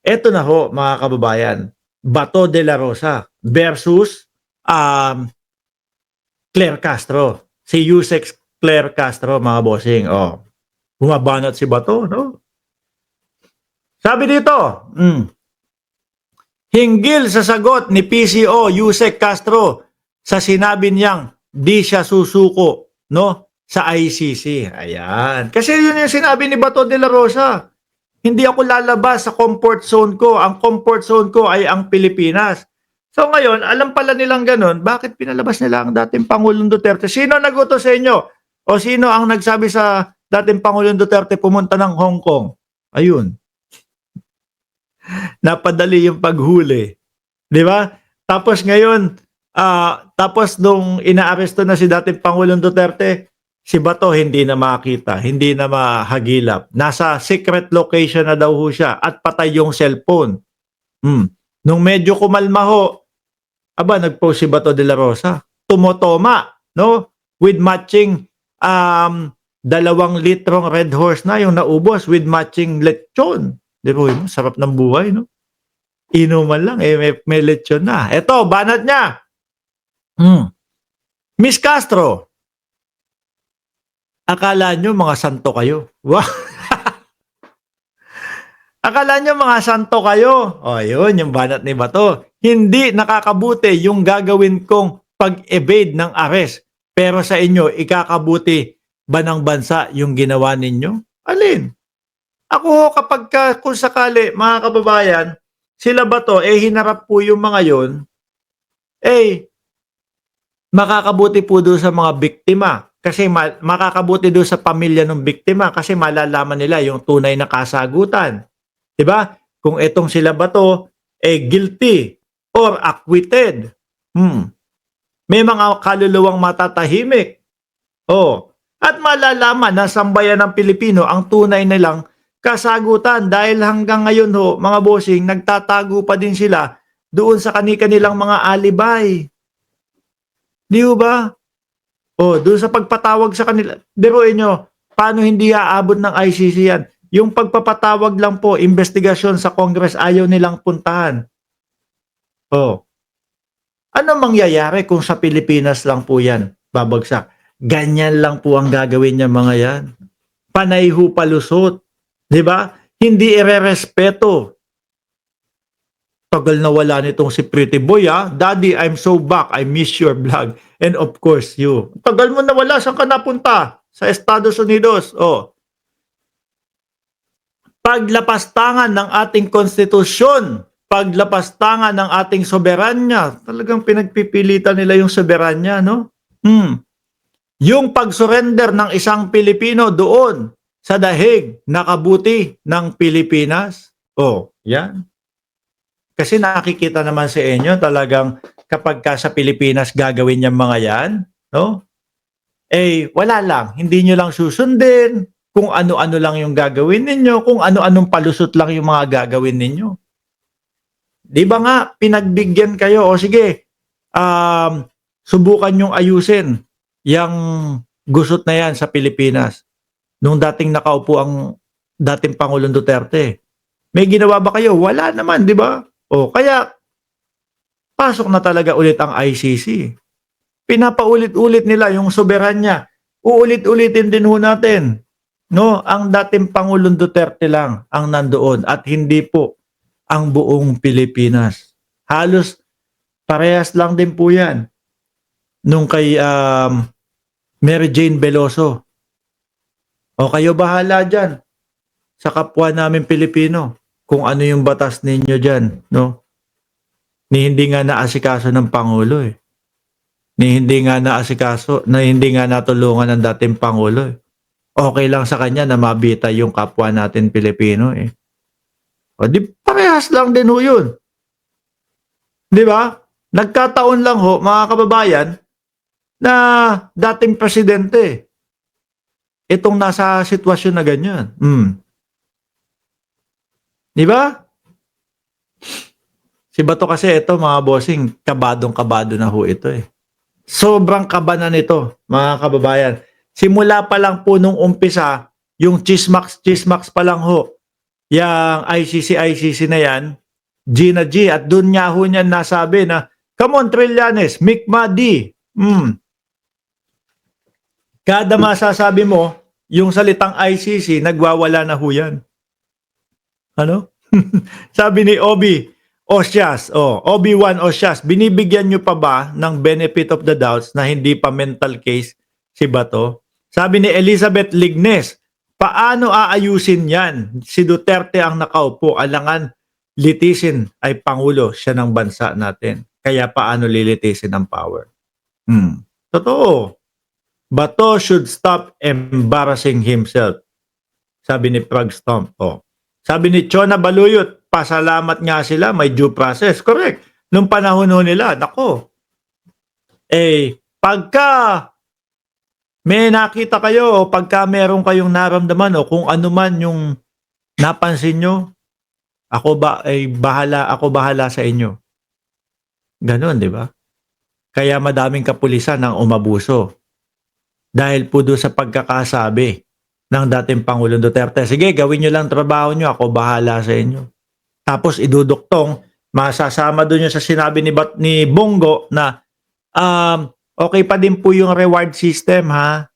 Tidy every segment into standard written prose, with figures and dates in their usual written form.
Eto na ho, mga kababayan, Bato de la Rosa versus Claire Castro. Si Yusek Claire Castro, mga bossing. Oh, bumabanat si Bato, no? Sabi dito, hinggil sa sagot ni PCO Yusek Castro sa sinabi niyang di siya susuko, no, sa ICC. Ayan. Kasi yun yung sinabi ni Bato de la Rosa. Hindi ako lalabas sa comfort zone ko. Ang comfort zone ko ay ang Pilipinas. So ngayon, alam pala nilang ganun, bakit pinalabas nila ang dating Pangulong Duterte? Sino nagutos sa inyo? O sino ang nagsabi sa dating Pangulong Duterte pumunta ng Hong Kong? Ayun. Napadali yung paghuli. Di ba? Tapos ngayon, tapos nung inaaresto na si dating Pangulong Duterte, si Bato hindi na makita, hindi na mahagilap. Nasa secret location na daw ho siya at patay yung cellphone. Nung medyo kumalma ho, nag-post si Bato de la Rosa. Tumotoma, no? With matching 2 litrong Red Horse na yung naubos with matching lechon. Di ba? Sarap ng buhay, no? Inuman lang, may lechon na. Eto, banat niya. Miss Castro, akala nyo mga santo kayo? Akala nyo mga santo kayo? O, yun, yung banat ni Bato. Hindi nakakabuti yung gagawin kong pag-evade ng arrest. Pero sa inyo, ikakabuti ba ng bansa yung ginawa ninyo? Alin? Ako, kung sakali, mga kababayan, sila Bato, hinarap po yung mga yon, makakabuti po doon sa mga biktima. Kasi makakabuti doon sa pamilya ng biktima kasi malalaman nila yung tunay na kasagutan. Diba? Kung itong sila Bato, guilty or acquitted. May mga kaluluwang matatahimik. At malalaman na sambayan ng Pilipino ang tunay nilang kasagutan dahil hanggang ngayon ho, mga bossing, nagtatago pa din sila doon sa kanilang mga alibay. Di ba? Doon sa pagpatawag sa kanila. Biruin nyo, paano hindi aabot ng ICC yan? Yung pagpapatawag lang po, investigasyon sa Congress, ayaw nilang puntahan. Ano mangyayari kung sa Pilipinas lang po yan babagsak? Ganyan lang po ang gagawin niya mga yan. Panay ho palusot. Di ba? Hindi irerespeto. Tagal na wala nitong si Pretty Boy, Daddy, I'm so back. I miss your vlog. And of course, you. Tagal mo na wala. Saan ka napunta? Sa Estados Unidos. Paglapastangan ng ating konstitusyon, paglapastangan ng ating soberanya, talagang pinagpipilitan nila yung soberanya, no? Yung pag-surrender ng isang Pilipino doon sa dahig nakabuti ng Pilipinas. Yan. Kasi nakikita naman sa inyo talagang kapag ka sa Pilipinas gagawin yung mga yan, no? Wala lang. Hindi nyo lang susundin kung ano-ano lang yung gagawin ninyo, kung ano-anong palusot lang yung mga gagawin ninyo. Di ba nga, pinagbigyan kayo, sige, subukan yung ayusin yung gusot na yan sa Pilipinas. Nung dating nakaupo ang dating Pangulong Duterte. May ginawa ba kayo? Wala naman, di ba? Kaya, pasok na talaga ulit ang ICC. Pinapaulit-ulit nila yung soberanya. Uulit-ulitin din ho natin. No, ang dating Pangulong Duterte lang ang nandoon at hindi po ang buong Pilipinas. Halos parehas lang din po yan. Nung kay Mary Jane Veloso. Kayo bahala dyan sa kapwa namin Pilipino kung ano yung batas ninyo dyan, no? Ni hindi nga naasikaso ng Pangulo Ni hindi nga naasikaso, na hindi nga natulungan ng dating Pangulo Okay lang sa kanya na mabita yung kapwa natin Pilipino di parehas lang din ho yun. Di ba? Nagkataon lang ho, mga kababayan, na dating presidente itong nasa sitwasyon na ganyan. Di ba? Si Bato kasi ito, mga bossing, kabadong-kabado na ho ito Sobrang kaba na nito, mga kababayan. Simula pa lang po nung umpisa, yung chismax pa lang ho, yang ICC na yan, G na G, at doon niya ho niyan nasabi na, come on Trillanes, Mikmadi. Kada masasabi mo, yung salitang ICC, nagwawala na ho yan. Ano? Sabi ni Obi-Wan Osias, binibigyan nyo pa ba ng benefit of the doubts na hindi pa mental case si Bato? Sabi ni Elizabeth Lignes, paano aayusin yan? Si Duterte ang nakaupo, alangan litisin ay Pangulo siya ng bansa natin. Kaya paano lilitisin ang power? Totoo. Bato should stop embarrassing himself. Sabi ni Prag Stomp. Sabi ni Chona Baluyot, pasalamat nga sila, may due process. Correct. Nung panahon nila, nako. Pagka may nakita kayo o pagka meron kayong naramdaman o kung ano man yung napansin nyo, ako bahala sa inyo. Ganon, di ba? Kaya madaming kapulisan ang umabuso. Dahil po doon sa pagkakasabi ng dating Pangulong Duterte, sige, gawin nyo lang trabaho nyo, ako bahala sa inyo. Tapos iduduktong, masasama doon yung sa sinabi ni Bongo na okay pa din po yung reward system ha.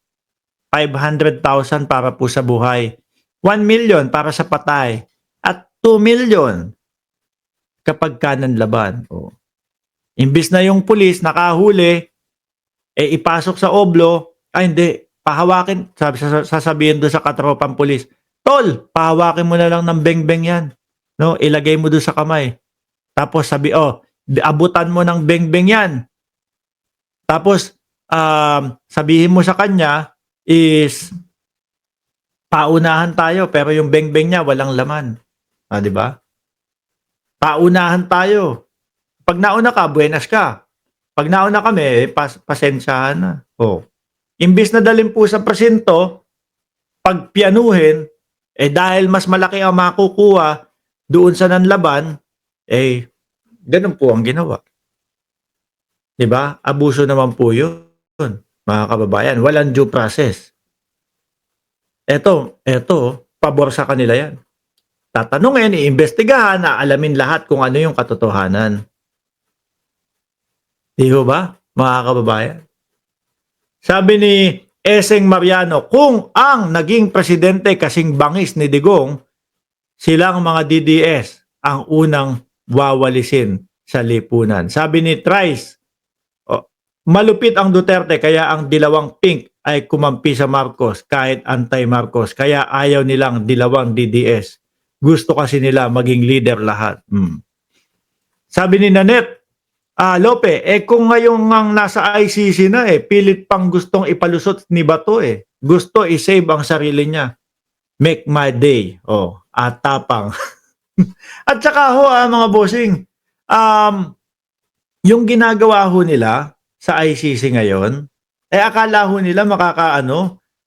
500,000 para po sa buhay. 1 million para sa patay. At 2 million kapag kanan laban. Imbis na yung pulis nakahuli, ipasok sa oblo, hindi, pahawakin, sasabihin doon sa katropang pulis, tol, pahawakin mo na lang ng beng-beng yan. No, ilagay mo doon sa kamay. Tapos sabi, abutan mo ng beng-beng yan. Tapos, sabihin mo sa kanya is, paunahan tayo, pero yung beng-beng niya walang laman. Di ba? Paunahan tayo. Pag nauna ka, buenas ka. Pag nauna kami, pasensyahan na. Imbis na dalhin po sa presinto, pagpianuhin, dahil mas malaki ang makukuha doon sa nanlaban, ganun po ang ginawa. Diba? Abuso naman po yun, mga kababayan. Walang due process. Eto, pabor sa kanila yan. Tatanungin, iimbestigahan, alamin lahat kung ano yung katotohanan. Di ba, mga kababayan? Sabi ni Eseng Mariano, kung ang naging presidente kasing bangis ni Digong, silang mga DDS ang unang wawalisin sa lipunan. Sabi ni Trice, malupit ang Duterte kaya ang dilawang pink ay kumampi sa Marcos kahit anti-Marcos. Kaya ayaw nilang dilawang DDS. Gusto kasi nila maging leader lahat. Sabi ni Nanette, Lope, kung ngayong ang nasa ICC na pilit pang gustong ipalusot ni Bato Gusto i-save ang sarili niya. Make my day. At tapang. At saka mga bossing, yung ginagawa ho nila sa ICC ngayon, akala ho nila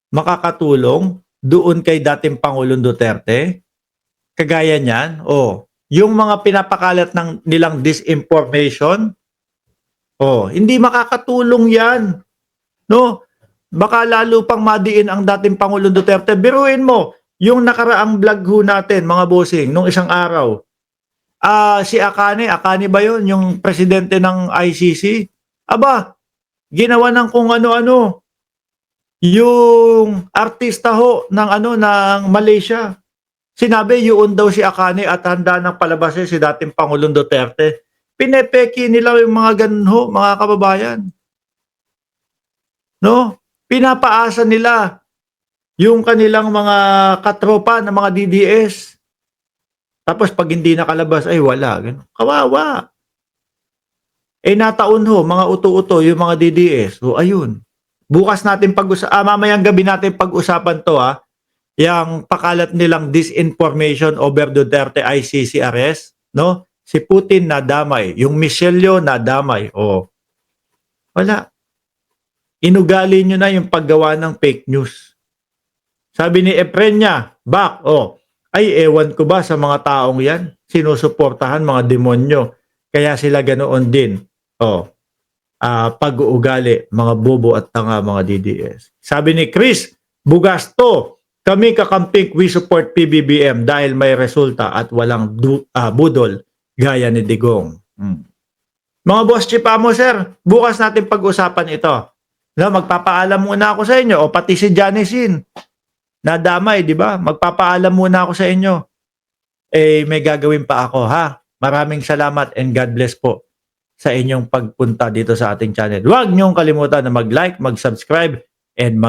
makakatulong doon kay dating Pangulong Duterte. Kagaya niyan, yung mga pinapakalat ng nilang disinformation, hindi makakatulong yan. No? Baka lalo pang madiin ang dating Pangulong Duterte. Biruin mo, yung nakaraang vlog ho natin, mga bossing, nung isang araw. Si Akane ba yun? Yung presidente ng ICC? Aba, ginawa ng kung ano-ano. Yung artista ho ng Malaysia. Sinabi, yun daw si Akane at handa ng palabasin si dating Pangulong Duterte. Pinepeki nila yung mga ganun mga kababayan. No? Pinapaasa nila yung kanilang mga katropa ng mga DDS. Tapos pag hindi nakalabas, wala. Ganun. Kawawa. Nataon mga uto-uto yung mga DDS. Ayun. Bukas natin mamayang gabi natin pag-usapan to yung pakalat nilang disinformation over Duterte ICC arrest, no? Si Putin nadamay, yung Michelio nadamay. Wala. Inugali nyo na yung paggawa ng fake news. Sabi ni Efrenia, ewan ko ba sa mga taong yan? Sinusuportahan mga demonyo. Kaya sila ganoon din. Pag-uugali, mga bobo at tanga mga DDS. Sabi ni Chris Bugasto, Kami kakamping we support PBBM dahil may resulta at walang budol gaya ni Digong. Mga boss chipamo sir, bukas natin pag-usapan ito. No, magpapaalam muna ako sa inyo o pati si Janisin. Nadamay, di ba? Magpapaalam muna ako sa inyo. May gagawin pa ako ha. Maraming salamat and God bless po sa inyong pagpunta dito sa ating channel. Huwag niyong kalimutan na mag-like, mag-subscribe and